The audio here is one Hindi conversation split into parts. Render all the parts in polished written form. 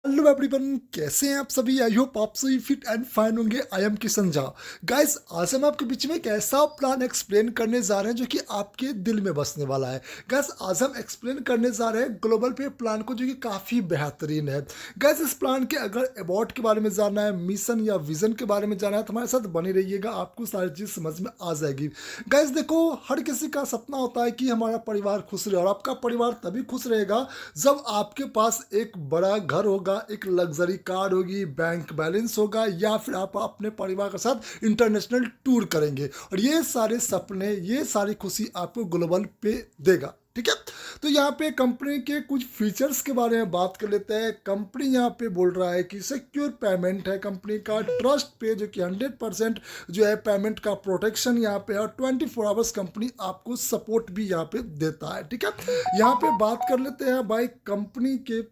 हेलो एवरीवन, कैसे हैं आप सभी। आई होप आप सभी फिट एंड फाइन होंगे। I am Kishan Jha. Guys, आज हम आपके बीच में एक ऐसा प्लान एक्सप्लेन करने जा रहे हैं जो कि आपके दिल में बसने वाला है। गाइस, आज हम एक्सप्लेन करने जा रहे हैं ग्लोबल पे प्लान को, जो कि काफ़ी बेहतरीन है। गाइस, इस प्लान के अगर अबाउट के बारे में जानना है, मिशन या विजन के बारे में जानना है, तो हमारे साथ बने रहिएगा, आपको सारी चीज़ समझ में आ जाएगी। गाइस देखो, हर किसी का सपना होता है कि हमारा परिवार खुश रहे, और आपका परिवार तभी खुश रहेगा जब आपके पास एक बड़ा घर होगा, एक लग्जरी कार होगी, बैंक बैलेंस होगा, या फिर आप अपने परिवार के साथ इंटरनेशनल टूर करेंगे। और ये सारे सपने, ये सारी खुशी आपको ग्लोबल पे देगा। ठीक है, तो यहाँ पे कंपनी के कुछ फीचर्स के बारे में बात कर लेते हैं। कंपनी यहाँ पे बोल रहा है कि सिक्योर पेमेंट है कंपनी का, ट्रस्ट पे जो कि 100% जो है पेमेंट का प्रोटेक्शन यहाँ पे है, और 24 आवर्स कंपनी आपको सपोर्ट भी यहाँ पे देता है। ठीक है, यहाँ पे बात कर लेते हैं भाई कंपनी के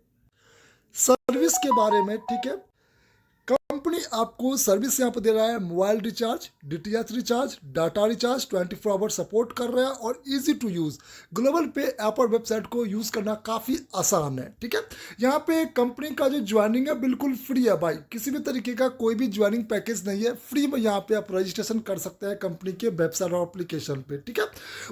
सर्विस के बारे में। ठीक है, कंपनी आपको सर्विस यहाँ पर दे रहा है, mobile recharge, DTH recharge, data recharge, 24 hour support कर रहा है, और easy to use. Global pay app और वेबसाइट को यूज़ करना काफ़ी आसान है। ठीक है, यहाँ पे कंपनी का जो ज्वाइनिंग है बिल्कुल फ्री है भाई, किसी भी तरीके का कोई भी ज्वाइनिंग पैकेज नहीं है, फ्री में यहाँ पे आप रजिस्ट्रेशन कर सकते हैं कंपनी के वेबसाइट और एप्लीकेशन पे। ठीक है,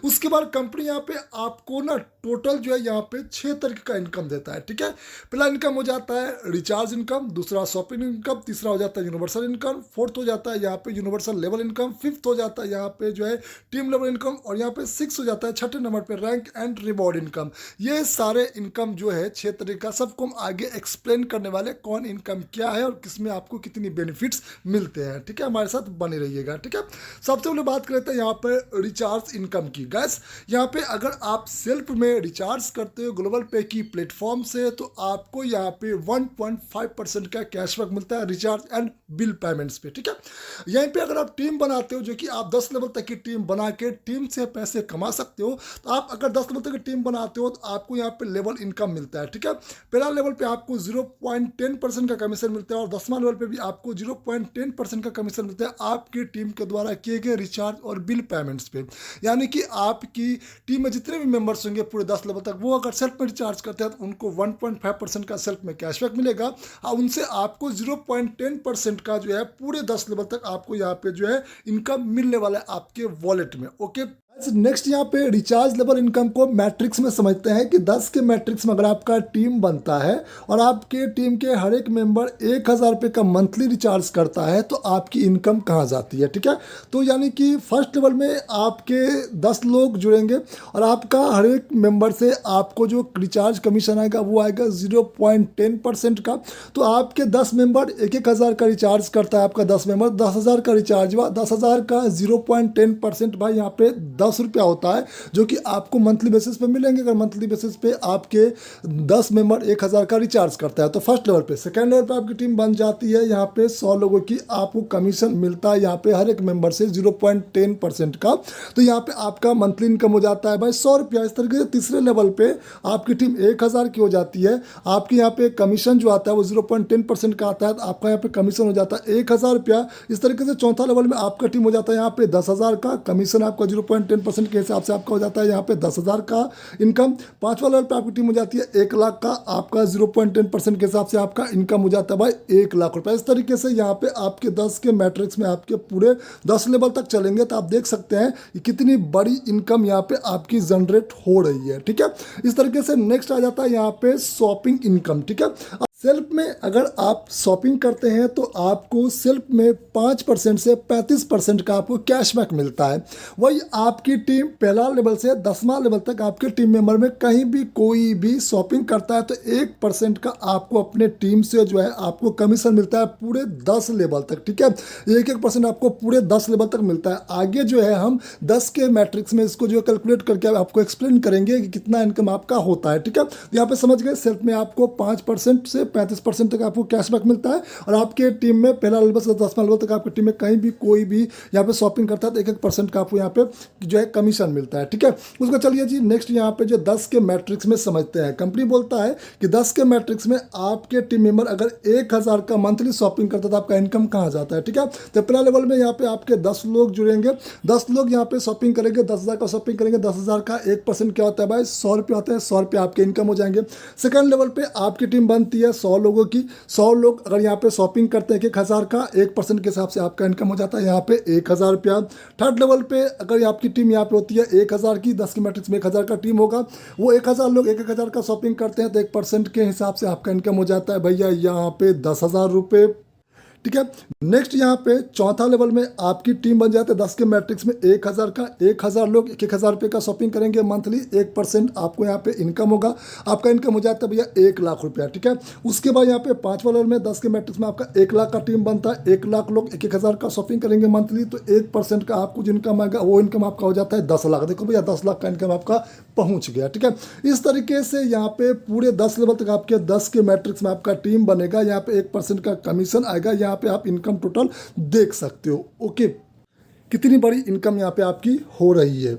उसके बाद कंपनी यहाँ पे आपको ना टोटल जो है यहाँ पे 6 तरीके का इनकम देता है। ठीक है, पहला इनकम हो जाता है रिचार्ज इनकम, दूसरा शॉपिंग इनकम, तीसरा हो जाता है यूनिवर्सल इनकम, फोर्थ हो जाता है यहाँ पे यूनिवर्सल लेवल इनकम, फिफ्थ हो जाता है यहाँ पे जो है टीम लेवल इनकम, और यहाँ पे सिक्स हो जाता है छठे नंबर पे रैंक एंड रिवॉर्ड इनकम। ये सारे इनकम जो है 6 तरीके का, सबको हम आगे एक्सप्लेन करने वाले, कौन इनकम क्या है और किसमें आपको कितनी बेनिफिट्स मिलते हैं। ठीक है, हमारे साथ बने रहिएगा। ठीक है, सबसे पहले बात करते हैं यहाँ पर रिचार्ज इनकम की। गैस, यहाँ पे अगर आप सेल्फ में रिचार्ज करते हो ग्लोबल पे की प्लेटफॉर्म से, तो आपको यहाँ पे 1.5% का कैशबैक मिलता है रिचार्ज एंड बिल पेमेंट्स पे। ठीक है, यहीं पे अगर आप टीम बनाते हो, जो कि आप 10 लेवल तक की टीम बना के टीम से पैसे कमा सकते हो, तो आप अगर 10 लेवल तक की टीम बनाते हो तो आपको यहाँ पे लेवल इनकम मिलता है। ठीक है, पहला लेवल पे आपको 0.10% का कमीशन मिलता है, और 10वां लेवल पे भी आपको 0.10% का कमीशन मिलता है आपकी टीम के द्वारा किए गए रिचार्ज और बिल पेमेंट्स पे। यानी कि आपकी टीम में जितने भी मेंबर्स होंगे पूरे 10 लेवल तक, वो अगर सेल्फ में रिचार्ज करते हैं तो उनको 1.5% का सेल्फ में कैशबैक मिलेगा, और उनसे आपको 0.10% का जो है पूरे 10 लेवल तक आपको यहाँ पे जो है इनकम मिलने वाला है आपके वॉलेट में। ओके, नेक्स्ट यहाँ पे रिचार्ज लेवल इनकम को मैट्रिक्स में समझते हैं कि 10 के मैट्रिक्स में अगर आपका टीम बनता है और आपके टीम के हर एक मेंबर 1,000 रुपये का मंथली रिचार्ज करता है, तो आपकी इनकम कहाँ जाती है। ठीक है, तो यानी कि फर्स्ट लेवल में आपके 10 लोग जुड़ेंगे, और आपका हर एक मेंबर से आपको जो रिचार्ज कमीशन आएगा वो आएगा 0.10% का। तो आपके 10 मेंबर 1,000 का रिचार्ज करता है, आपका 10 मेंबर 10,000 का रिचार्ज हुआ, 10,000 का 0.10% भाई यहाँ पे 10 रुपया होता है, जो कि आपको मंथली बेसिस पे मिलेंगे। अगर मंथली बेसिस पे आपके 10 मेंबर 1,000 का रिचार्ज करता है तो फर्स्ट लेवल पे। सेकेंड लेवल पे आपकी टीम बन जाती है, यहाँ पे 100 लोगों की आपको कमीशन मिलता है यहाँ पे हर एक मेंबर से 0.10% का। तो यहाँ पे आपका मंथली इनकम हो जाता है भाई 100 रुपया। इस तरीके से तीसरे लेवल पे आपकी टीम 1,000 की हो जाती है, आपकी यहाँ पे कमीशन जो आता है वो 0.10% का आता है, तो आपका यहाँ पे कमीशन हो जाता है 1,000 रुपया। इस तरीके से चौथा लेवल में आपका टीम हो जाता है यहाँ पे 10,000 का, कमीशन आपका 0.10% के हिसाब से आपका हो जाता है यहाँ पे 10,000 का इनकम। पांचवा लेवल पे आपकी टीम हो जाती है 1,00,000 का, आपका 0.10% के हिसाब से आपका इनकम हो जाता है भाई 1,00,000 रुपये। इस तरीके से यहाँ पे आपके 10 के मैट्रिक्स में आपके पूरे 10 लेवल तक चलेंगे, तो आप देख सकते हैं कि कितनी बड़ी इनकम यहाँ पे आपकी जनरेट हो रही है। ठीक है, इस तरीके से नेक्स्ट आ जाता है यहाँ पे शॉपिंग इनकम। ठीक है, सेल्फ में अगर आप शॉपिंग करते हैं तो आपको सेल्फ में 5% से 35% का आपको कैशबैक मिलता है। वही आपकी टीम पहला लेवल से 10वां लेवल तक आपके टीम मेंबर में कहीं भी कोई भी शॉपिंग करता है तो 1% का आपको अपने टीम से जो है आपको कमीशन मिलता है पूरे 10 लेवल तक। ठीक है, 1% आपको पूरे 10 लेवल तक मिलता है। आगे जो है हम 10 के मैट्रिक्स में इसको जो कैलकुलेट करके आपको एक्सप्लेन करेंगे कि कितना इनकम आपका होता है। ठीक है, यहाँ पे समझ गए, सेल्फ में आपको 5% से 35% तक आपको कैशबैक मिलता है, और आपके टीम में पहला लेवल से 10वां लेवल तक आपकी टीम में कहीं भी कोई भी यहाँ पे शॉपिंग करता है तो 1% का आपको यहाँ पे जो है कमीशन मिलता है। ठीक है, उसको चलिए जी नेक्स्ट यहाँ पे जो 10 के मैट्रिक्स में समझते हैं। कंपनी बोलता है कि 10 के मैट्रिक्स में आपके टीम मेंबर अगर 1,000 का मंथली शॉपिंग करता है तो आपका इनकम कहाँ जाता है। ठीक है, तो पहला लेवल में यहाँ पे आपके 10 लोग जुड़ेंगे, 10 लोग यहाँ पे शॉपिंग करेंगे, 10,000 का शॉपिंग करेंगे, 10,000 का 1% क्या होता है भाई 100 रुपये होता है, 100 रुपये आपके इनकम हो जाएंगे। सेकंड लेवल पे आपकी टीम बनती है, 100 लोगों की। 100 लोग अगर यहाँ पे शॉपिंग करते हैं 1,000 का, 1% के हिसाब से आपका इनकम हो जाता है यहाँ पे 1,000 रुपया। थर्ड लेवल पे अगर आपकी टीम यहाँ पे होती है 1,000 की, 10 की मैट्रिक्स में 1,000 का टीम होगा, वो 1,000 लोग 1,000 का शॉपिंग करते हैं तो 1% के हिसाब से आपका इनकम हो जाता है भैया यहाँ पे 10,000 रुपये। ठीक है। नेक्स्ट यहाँ पे चौथा लेवल में आपकी टीम बन जाते हैं 10 के मैट्रिक्स में 1,000 का, 1,000 लोग 1,000 रुपये का शॉपिंग करेंगे मंथली, 1% आपको यहाँ पे इनकम होगा। आपका इनकम हो जाता है भैया 1,00,000 रुपया। ठीक है। उसके बाद यहाँ पे पांचवा लेवल में 10 के मैट्रिक्स में आपका 1,00,000 का टीम बनता है, 1,00,000 लोग 1,000 का शॉपिंग करेंगे मंथली, तो 1% का आपको जो इनकम आएगा वो इनकम आपका हो जाता है 10,00,000। देखो भैया 10,00,000 का इनकम आपका पहुंच गया। ठीक है। इस तरीके से यहाँ पे पूरे 10 लेवल तक आपके 10 के मैट्रिक्स में आपका टीम बनेगा। यहाँ पे 1% का कमीशन आएगा। यहाँ पे आप इनकम टोटल देख सकते हो। ओके, कितनी बड़ी इनकम यहाँ पे आपकी हो रही है।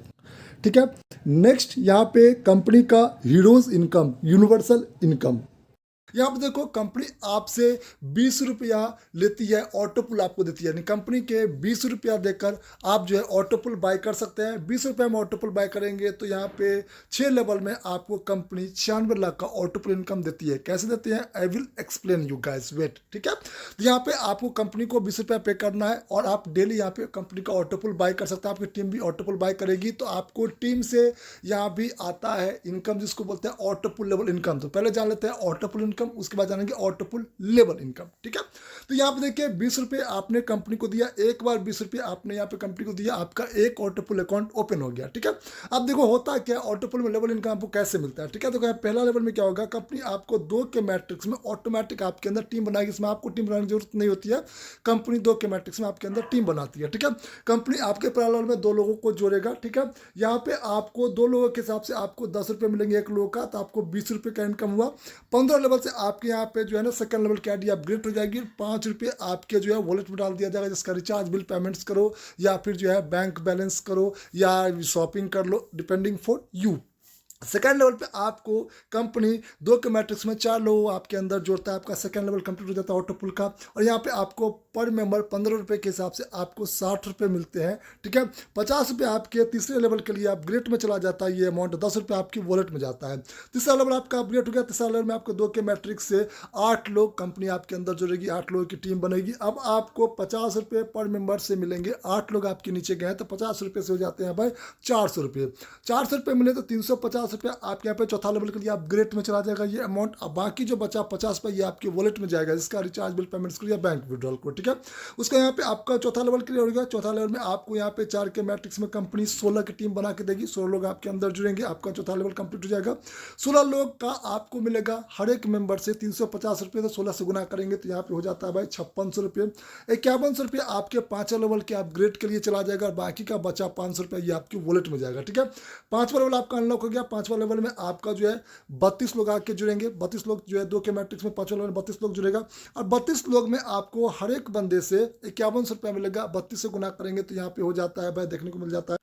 ठीक है। नेक्स्ट यहाँ पे कंपनी का हीरोज इनकम, यूनिवर्सल इनकम। यहाँ पे देखो कंपनी आपसे 20 रुपया लेती है, ऑटो पुल आपको देती है, यानी कंपनी के 20 रुपया देकर आप जो है ऑटो पुल बाय कर सकते हैं। 20 रुपये में ऑटो पुल बाय करेंगे तो यहाँ पे 6 लेवल में आपको कंपनी 96 लाख का ऑटो पुल इनकम देती है। कैसे देती है, I will explain you guys, wait. ठीक है। तो यहाँ पे आपको कंपनी को 20 रुपया पे करना है और आप डेली यहाँ पे कंपनी का ऑटो पुल बाय कर सकते हैं। आपकी टीम भी ऑटो पुल बाय करेगी तो आपको टीम से यहाँ भी आता है इनकम, जिसको बोलते हैं ऑटो पुल लेवल इनकम। तो पहले जान लेते हैं ऑटो पुल इनकम, उसके बाद जानेंगे ऑटो पुल लेवल इनकम। ठीक है। तो यहाँ पे देखिए 20 रुपये आपने कंपनी को दिया, एक बार 20 रुपये आपने यहाँ पे कंपनी को दिया, आपका एक ऑटो पुल अकाउंट ओपन हो गया। ठीक है। अब देखो होता क्या ऑटो पुल में लेवल इनकम आपको कैसे मिलता है। ठीक है। तो पहला लेवल में क्या होगा, कंपनी आपको 2 के मैट्रिक्स में ऑटोमेटिक आपके अंदर टीम बनाएगी। इसमें आपको टीम बनाने की जरूरत नहीं होती है, कंपनी 2 के मैट्रिक्स में आपके अंदर टीम बनाती है। ठीक है। कंपनी आपके पहला लेवल में 2 लोगों को जोड़ेगा। ठीक है। यहाँ पे आपको 2 लोगों के हिसाब से आपको 10 रुपये मिलेंगे एक लोग का, तो आपको 20 रुपये का इनकम हुआ। 15 लेवल से आपके यहाँ पे जो है ना सेकंड लेवल की आईडी अपग्रेड हो जाएगी। 5 रुपये आपके जो है वॉलेट में डाल दिया जाएगा, जिसका रिचार्ज बिल पेमेंट्स करो या फिर जो है बैंक बैलेंस करो या शॉपिंग कर लो, depending for you. Second level पे आपको कंपनी 2 के मैट्रिक्स में 4 लोग आपके अंदर जोड़ता है, आपका सेकेंड लेवल कंप्लीट हो जाता है ऑटो पुल का। और यहाँ पे आपको पर मेंबर 15 रुपये के हिसाब से आपको 60 रुपये मिलते हैं। ठीक है। 50 रुपये आपके तीसरे लेवल के लिए अपग्रेड में चला जाता है, ये अमाउंट 10 रुपये आपकी वॉलेट में जाता है। तीसरा लेवल आपका अपग्रेड हो गया, तीसरा लेवल में आपको 2 के मैट्रिक्स से 8 लोग कंपनी आपके अंदर जोड़ेगी, 8 लोगों की टीम बनेगी। अब आपको 50 रुपये पर मेंबर से मिलेंगे, 8 लोग आपके नीचे गए तो 50 रुपये से हो जाते हैं भाई 400 रुपये। 400 रुपये मिले तो 350 रुपया आपके यहाँ पे चौथा लेवल के लिए अपग्रेड में चला जाएगा ये अमाउंट। अब बाकी जो बचा 50 रुपये ये आपके वॉलेट में जाएगा, जिसका रिचार्ज बिल पेमेंट्स करो या बैंक विड्रॉल को। ठीक है। उसका यहाँ पे आपका चौथा लेवल क्लियर हो गया। चौथा लेवल में आपको यहाँ पे 4 के मैट्रिक्स में कंपनी 16 की टीम बना के देगी, 16 लोग आपके अंदर जुड़ेंगे, आपका चौथा लेवल कंप्लीट हो जाएगा। 16 लोग का आपको मिलेगा हर एक मेंबर से 350 रुपये, तो 16 से गुना करेंगे तो यहाँ पे हो जाता है भाई 5600 रुपये। 5100 रुपये आपके 5वें लेवल के अपग्रेड के लिए चला जाएगा और बाकी का बचा 500 रुपये ये आपकी वॉलेट में जाएगा। ठीक है। 5वां लेवल आपका अनलॉक हो गया। 5वां लेवल में आपका जो है 32 लोग आके जुड़ेंगे, 32 लोग जो है 2 के मैट्रिक्स में 5वां लेवल में 32 लोग जुड़ेगा और 32 लोग में आपको हर एक बंदे से 5100 रुपया मिलेगा। 32 से गुना करेंगे तो यहाँ पे हो जाता है भाई, देखने को मिल जाता है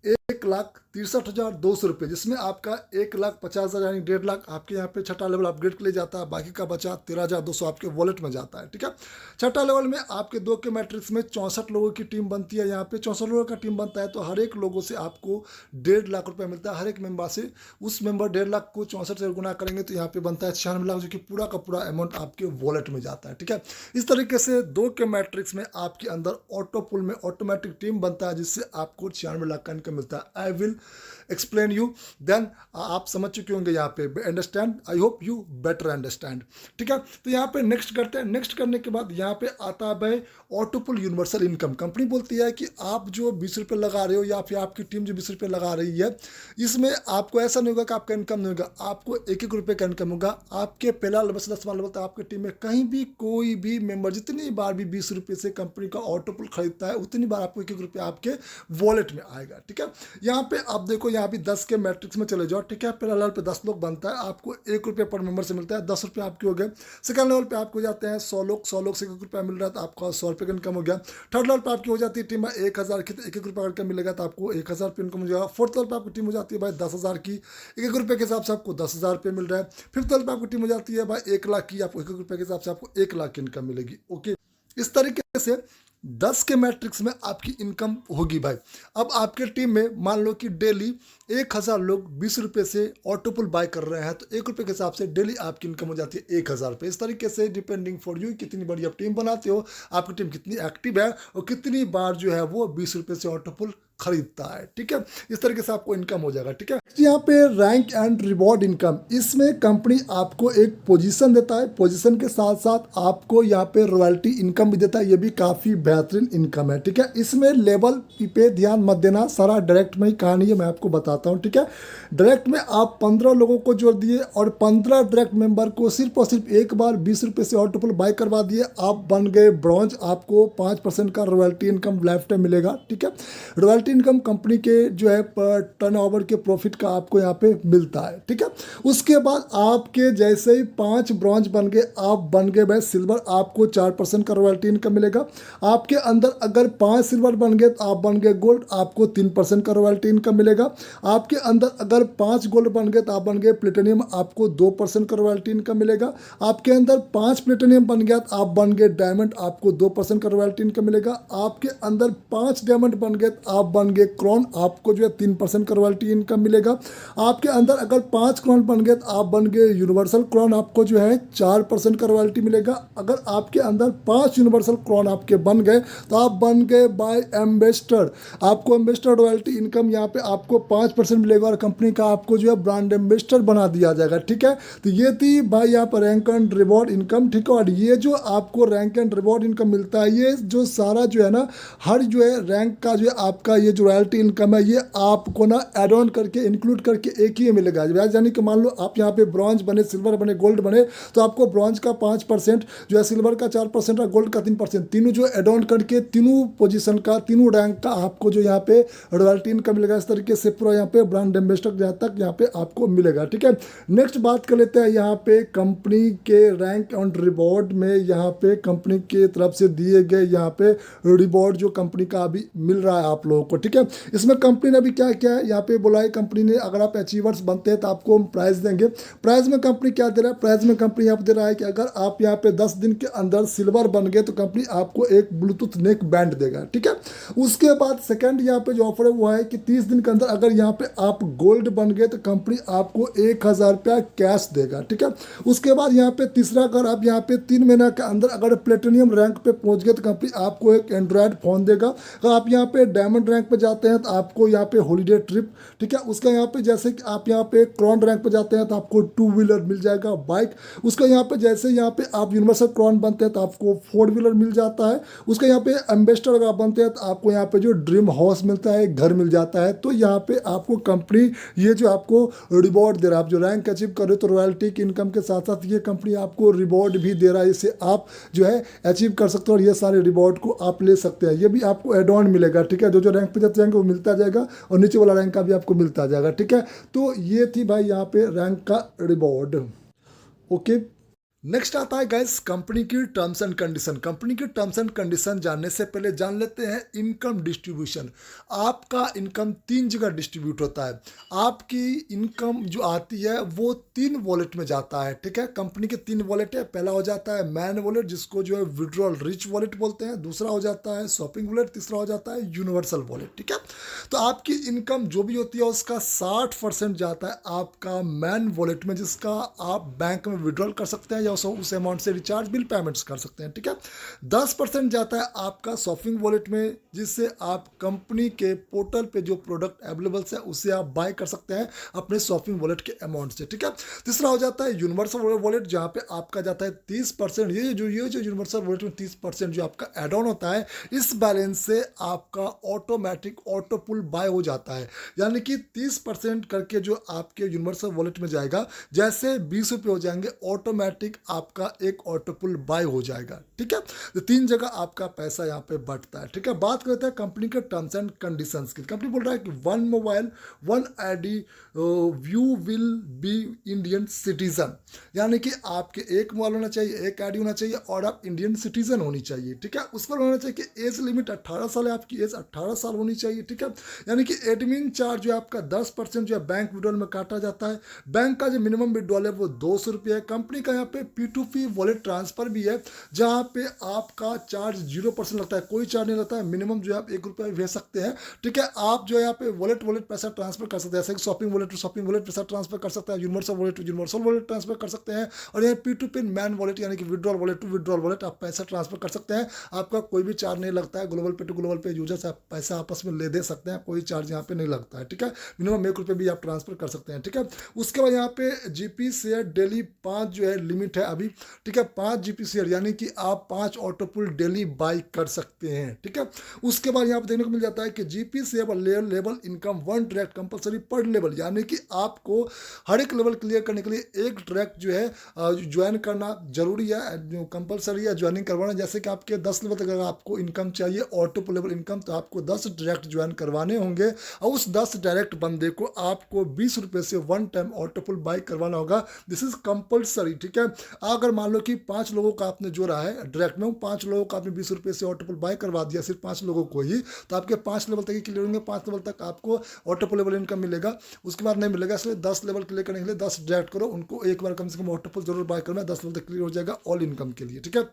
1,63,200 रुपये, जिसमें आपका 1,50,000 यानी 1.5 लाख आपके यहाँ पे छठा लेवल अपग्रेड के लिए जाता है। बाकी का बचा 13,200 आपके वॉलेट में जाता है। ठीक है। छठा लेवल में आपके 2 के मैट्रिक्स में 64 लोगों की टीम बनती है। यहाँ पे 64 लोगों का टीम बनता है तो हर एक लोगों से आपको 1.5 लाख रुपया मिलता है। हर एक मेंबर से उस मेंबर 1.5 लाख को 64 से गुना करेंगे तो यहाँ पे बनता है 96 लाख, जो कि पूरा का पूरा अमाउंट आपके वॉलेट में जाता है। ठीक है। इस तरीके से 2 के मैट्रिक्स में आपके अंदर ऑटो पुल में ऑटोमेटिक टीम बनता है, जिससे आपको 96 लाख का इनकम मिलता है। I will explain you then, आप समझ चुके होंगे यहाँ पे, understand, I hope you better understand. ठीक है। तो यहाँ पे नेक्स्ट करते हैं। नेक्स्ट करने के बाद यहाँ पे आता है भाई ऑटो पुल यूनिवर्सल इनकम। कंपनी बोलती है कि आप जो 20 रुपये लगा रहे हो या फिर आपकी टीम जो 20 रुपये लगा रही है, इसमें आपको ऐसा नहीं होगा कि आपका इनकम नहीं होगा, आपको 1-1 रुपये का इनकम होगा। आपके पहला लेवल से 10वां लेवल तक आपकी टीम में कहीं भी कोई भी मेंबर जितनी बार भी 20 रुपये से कंपनी का ऑटो पुल खरीदता है उतनी बार आपको 1-1 रुपया आपके वॉलेट में आएगा। ठीक है। यहाँ पे आप देखो यहाँ भी 10 के मैट्रिक्स में चले जाओ। ठीक है। पहला लेवल पे 10 लोग बनता है, आपको 1 रुपये पर मेंबर से मिलता है, 10 रुपये आपके हो गए। सेकंड लेवल पे आपको जाते हैं 100 लोग, 100 लोग से 1 रुपया मिल रहा है तो आपका 100 रुपये का इनकम हो गया। थर्ड लेवल पे आपकी हो जाती है टीम 1000 की, तो 1-1 रुपया करके मिलेगा तो आपको 1000 रुपये इनकम हो जाएगा। फोर्थ लेवल पे आपकी टीम हो जाती है भाई 10,000 की, 1-1 रुपये के हिसाब से आपको 10,000 रुपये मिल रहा है। फिफ्थ लेवल पे आपकी टीम हो जाती है भाई 1 लाख की, आपको 1-1 रुपये के हिसाब से आपको 1 लाख की इनकम मिलेगी। ओके। इस तरीके से 10 के मैट्रिक्स में आपकी इनकम होगी भाई। अब आपके टीम में मान लो कि डेली 1000 लोग 20 रुपये से ऑटोपुल बाय कर रहे हैं, तो 1 रुपये के हिसाब से डेली आपकी इनकम हो जाती है 1000 रुपये। इस तरीके से डिपेंडिंग फॉर यू कितनी बड़ी आप टीम बनाते हो, आपकी टीम कितनी एक्टिव है और कितनी बार जो है वो 20 रुपये से ऑटोपुल खरीदता है। ठीक है, इस तरीके से आपको इनकम हो जाएगा। ठीक है, यहाँ पे रैंक एंड रिवॉर्ड इनकम, इसमें कंपनी आपको एक पोजीशन देता है, पोजीशन के साथ साथ आपको यहाँ पे रॉयल्टी इनकम भी देता है। ये भी काफ़ी बेहतरीन इनकम है। ठीक है, इसमें लेवल पे ध्यान मत देना, सारा डायरेक्ट में ही कहानी है, मैं आपको बताता हूँ। ठीक है, डायरेक्ट में आप 15 लोगों को जोड़ दिए और 15 डायरेक्ट मेंबर को सिर्फ और सिर्फ एक बार 20 रुपये से ऑटोपुल बाय करवा दिए, आप बन गए ब्रॉन्ज। आपको 5% का रॉयल्टी इनकम लाइफ टाइम मिलेगा। ठीक है, रॉयल्टी इनकम कंपनी के जो है टर्नओवर के प्रॉफिट का आपको यहाँ पे मिलता है। ठीक है, उसके बाद आपके जैसे ही 5 ब्रॉन्ज बन गए, आप बन गए भाई सिल्वर, आपको 4% का रॉयल्टी इनकम मिलेगा। आपके अंदर अगर 5 सिल्वर बन गए तो आप बन गए गोल्ड, आपको 3% का रॉयल्टी इनकम मिलेगा। आपके अंदर अगर 5 गोल्ड बन गए तो आप बन गए प्लेटिनियम, आपको 2% का रॉयल्टी इनकम मिलेगा। आपके अंदर 5 प्लेटिनियम बन गया तो आप बन गए डायमंड, आपको 2% का रॉयल्टी इनकम मिलेगा। आपके अंदर 5 डायमंड बन गए तो आप बन गए क्रोन, आपको जो है 3% का रॉयल्टी इनकम मिलेगा। आपके अंदर अगर 5 क्रोन बन गए तो आप बन गए यूनिवर्सल क्रोन, आपको जो है 4% का रॉयल्टी मिलेगा। अगर आपके अंदर 5 यूनिवर्सल क्रोन आपके बन गए तो आप बन गए बाय एम्बेसडर, आपको एम्बेसडर रॉयल्टी इनकम यहाँ पे आपको 5% मिलेगा और कंपनी का आपको जो है ब्रांड एम्बेसडर बना दिया जाएगा। ठीक है, तो ये थी भाई यहाँ पर रैंक एंड रिवॉर्ड इनकम। ठीक है, और ये जो आपको रैंक एंड रिवॉर्ड इनकम मिलता है, ये जो सारा जो है ना, हर जो है रैंक का जो है आपका ये जो रॉयल्टी इनकम है, ये आपको ना एड ऑन करके इंक्लूड करके एक ही मिलेगा। यानी कि मान लो आप यहाँ पे ब्रॉन्ज बने, सिल्वर बने, गोल्ड बने, तो आपको ब्रॉन्ज का 5% जो है, सिल्वर का 4% और गोल्ड का 3%, तीनों जो एड ऑन करके तीनों पोजीशन का, तीनों रैंक का आपको जो यहाँ पे रॉयल्टी इनकम मिलेगा। इस तरीके से पूरा यहाँ पे ब्रांड एम्बेसडर जहाँ तक यहाँ पे आपको मिलेगा। ठीक है, नेक्स्ट बात कर लेते हैं यहाँ पे कंपनी के रैंक एंड रिवॉर्ड में। यहाँ पे कंपनी की तरफ से दिए गए यहाँ पे रिवॉर्ड जो कंपनी का अभी मिल रहा है आप लोगों को। ठीक है, इसमें कंपनी ने अभी क्या क्या है यहाँ पे बोला है, कंपनी ने अगर आप अचीवर्स बनते हैं तो आपको हम प्राइज देंगे। प्राइज में कंपनी क्या दे रहा है, प्राइज में कंपनी यहाँ पे दे रहा है कि अगर आप यहाँ पे 10 दिन के अंदर सिल्वर बन गए तो कंपनी आपको एक ब्लूटूथ नेक बैंड देगा। ठीक है, उसके बाद सेकंड यहाँ पे जो ऑफर है वो है कि 30 दिन के अंदर अगर यहाँ पे आप गोल्ड बन गए तो कंपनी आपको 1000 रुपया कैश देगा। ठीक है, उसके बाद यहाँ पे तीसरा, अगर आप यहाँ पे 3 महीना के अंदर अगर प्लेटिनियम रैंक पे पहुंच गए तो कंपनी आपको एक एंड्रॉयड फोन देगा। अगर आप यहाँ पे डायमंड रैंक पे जाते हैं तो आपको यहाँ पे हॉलीडे ट्रिप। ठीक है, उसका यहाँ पे जैसे कि आप यहाँ पे क्राउन रैंक पे जाते हैं तो आपको 2 व्हीलर मिल जाएगा, बाइक। उसका यहाँ पे जैसे यहाँ पे आप यूनिवर्सल क्राउन बनते हैं तो आपको 4 व्हीलर मिल जाता है। उसका यहाँ पे एम्बेसडर अगर आप बनते हैं तो आपको यहाँ पे जो ड्रीम हाउस मिलता है, घर मिल जाता है। तो यहाँ पे आपको कंपनी ये जो आपको रिवॉर्ड दे रहा है, आप जो रैंक अचीव कर रहे हो तो रॉयल्टी की इनकम के साथ साथ ये कंपनी आपको रिवॉर्ड भी दे रहा है, इससे आप जो है अचीव कर सकते हो और ये सारे रिवॉर्ड को आप ले सकते हैं। ये भी आपको एड ऑन मिलेगा। ठीक है, जो जो रैंक पे जाते जाएंगे वो मिलता जाएगा और नीचे वाला रैंक का भी आपको मिलता जाएगा। ठीक है, तो ये थी भाई यहाँ पे रैंक का रिवॉर्ड। ओके, नेक्स्ट आता है गाइस कंपनी की टर्म्स एंड कंडीशन। कंपनी की टर्म्स एंड कंडीशन जानने से पहले जान लेते हैं इनकम डिस्ट्रीब्यूशन। आपका इनकम 3 जगह डिस्ट्रीब्यूट होता है। आपकी इनकम जो आती है वो 3 वॉलेट में जाता है। ठीक है, कंपनी के 3 वॉलेट है। पहला हो जाता है मैन वॉलेट, जिसको जो है विड्रॉल रिच वॉलेट बोलते हैं। दूसरा हो जाता है शॉपिंग वॉलेट। तीसरा हो जाता है यूनिवर्सल वॉलेट। ठीक है, तो आपकी इनकम जो भी होती है उसका 60% जाता है आपका मैन वॉलेट में, जिसका आप बैंक में विड्रॉल कर सकते हैं या उस अमाउंट से रिचार्ज बिल पेमेंट्स कर सकते हैं। ठीक है, 10% जाता है आपका शॉपिंग वॉलेट में, जिससे आप कंपनी के पोर्टल पे जो प्रोडक्ट अवेलेबल है उसे आप बाय कर सकते हैं अपने शॉपिंग वॉलेट के अमाउंट से। ठीक है, तीसरा हो जाता है यूनिवर्सल वॉलेट, जहां पे आपका जाता है 30%। ये जो यूनिवर्सल वॉलेट में 30% जो आपका एड ऑन होता है, इस बैलेंस से आपका ऑटोमेटिक ऑटो पुल बाय हो जाता है। यानी कि 30% करके जो आपके यूनिवर्सल वॉलेट में जाएगा, जैसे 20 रुपये हो जाएंगे, ऑटोमेटिक आपका एक ऑटो पुल बाय हो जाएगा। ठीक है, तो 3 जगह आपका पैसा यहाँ पे बटता है। ठीक है, बात करते हैं कंपनी के टर्म्स एंड कंडीशंस की। कंपनी बोल रहा है कि 1 mobile 1 ID you will be Indian citizen. यानी कि आपके एक मोबाइल होना चाहिए, एक आईडी होना चाहिए और आप इंडियन सिटीजन होनी चाहिए। ठीक है, उस पर होना चाहिए कि एज लिमिट 18 साल है, आपकी एज 18 साल होनी चाहिए। ठीक है, यानी कि एडमिन चार्ज जो है आपका 10% जो है बैंक विड्रॉल में काटा जाता है। बैंक का जो मिनिमम विड्रॉल है वो 200 रुपये है। कंपनी का यहाँ पे P2P वॉलेट ट्रांसफर भी है, जहाँ पे आपका चार्ज 0% लगता है, कोई चार्ज नहीं लगता है। मिनिमम जो है आप ₹1 भेज सकते हैं, ठीक है। आप जो है यहाँ पे वॉलेट वॉलेट पैसा ट्रांसफर कर सकते हैं, जैसे कि shopping wallet to shopping wallet पैसा ट्रांसफर कर सकते हैं, universal wallet to universal wallet transfer कर सकते हैं, और यहाँ P2P मैन वॉलेट यानी कि withdrawal wallet to withdrawal wallet आप पैसा ट्रांसफर कर सकते हैं। आपका कोई भी चार्ज नहीं लगता है। ग्लोबल पे टू ग्लोबल पे यूजर्स आप पैसा आपस में ले दे सकते हैं, कोई चार्ज यहाँ पे नहीं लगता है, ठीक है। मिनिमम ₹1 भी आप ट्रांसफर कर सकते हैं, ठीक है। उसके बाद यहाँ पे GP शेयर डेली 5 जो है लिमिट है अभी, ठीक है। 5 GP शेयर यानी कि आप 5 ऑटो पुल डेली बाई कर सकते हैं, ठीक है। उसके बाद यहाँ पे देखने को मिल जाता है कि GP share level income 1 track compulsory पर लेवल, यानी कि आपको हर एक लेवल क्लियर करने के लिए एक ट्रैक जो है ज्वाइन करना जरूरी है, कंपलसरी है ज्वाइनिंग करवाना। जैसे कि आपके 10 लेवल तक अगर आपको इनकम चाहिए ऑटो पुल लेवल इनकम, तो आपको 10 डायरेक्ट ज्वाइन करवाने होंगे, और उस 10 डायरेक्ट बंदे को आपको ₹20 से 1 टाइम ऑटो पुल बाई करवाना होगा। दिस इज कंपलसरी, ठीक है। अगर मान लो कि 5 लोगों का आपने जोड़ा है डायरेक्ट में, 5 लोगों का आपने ₹20 से ऑटो पुल बाई करवा दिया, सिर्फ 5 लोगों को ही, तो आपके 5 लेवल तक ही क्लियर होंगे, 5 लेवल तक आपको ऑटो पुल लेवल इनकम मिलेगा, उसके बाद नहीं मिलेगा। इसलिए 10 लेवल क्लियर करने के लिए 10 डायरेक्ट करो, उनको एक बार कम से कम ऑटो पुल जरूर बाय करना, 10 लेवल तक क्लियर हो जाएगा ऑल इनकम के लिए, ठीक है।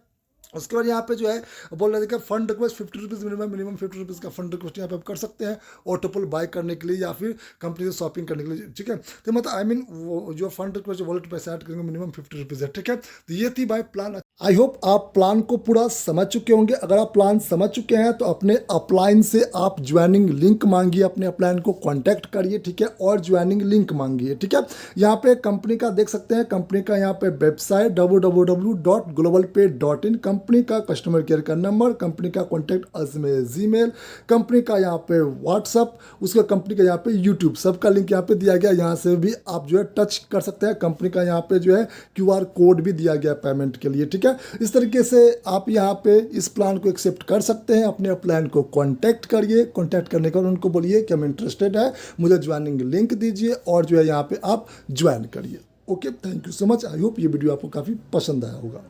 उसके बाद यहाँ पे जो है बोल रहे थे कि फंड रिक्वेस्ट ₹50 मिनिमम ₹50 का फंड रिक्वेस्ट यहाँ पे आप कर सकते हैं ऑटो पुल बाय करने के लिए या फिर कंपनी से शॉपिंग करने के लिए, ठीक है। तो मतलब आई मीन वो जो फंड रिक्वेस्ट वॉलेट पैसा ऐड करेंगे मिनिमम ₹50 है, ठीक है। तो ये थी भाई प्लान। आई होप आप प्लान को पूरा समझ चुके होंगे। अगर आप प्लान समझ चुके हैं तो अपने अपलाइन से आप ज्वाइनिंग लिंक मांगिए, अपने अपलाइन को कॉन्टैक्ट करिए, ठीक है, और ज्वाइनिंग लिंक मांगिए, ठीक है। यहाँ पे कंपनी का देख सकते हैं, कंपनी का यहाँ पे वेबसाइट www.globalpay.in, कंपनी का कस्टमर केयर का नंबर, कंपनी का कॉन्टैक्ट अस में जीमेल, कंपनी का यहाँ पे व्हाट्सअप, उसका कंपनी का यहाँ पे यूट्यूब, सबका लिंक यहाँ पे दिया गया। यहाँ से भी आप जो है टच कर सकते हैं। कंपनी का यहाँ पे जो है QR कोड भी दिया गया पेमेंट के लिए, ठीक है। इस तरीके से आप यहाँ पे इस प्लान को एक्सेप्ट कर सकते हैं। अपने प्लान को कॉन्टैक्ट करिए, कॉन्टैक्ट करने के बाद उनको बोलिए कि हम इंटरेस्टेड है, मुझे ज्वाइनिंग लिंक दीजिए, और जो है यहाँ पे आप ज्वाइन करिए। Okay, thank you so much. I hope ये वीडियो आपको काफ़ी पसंद आया होगा।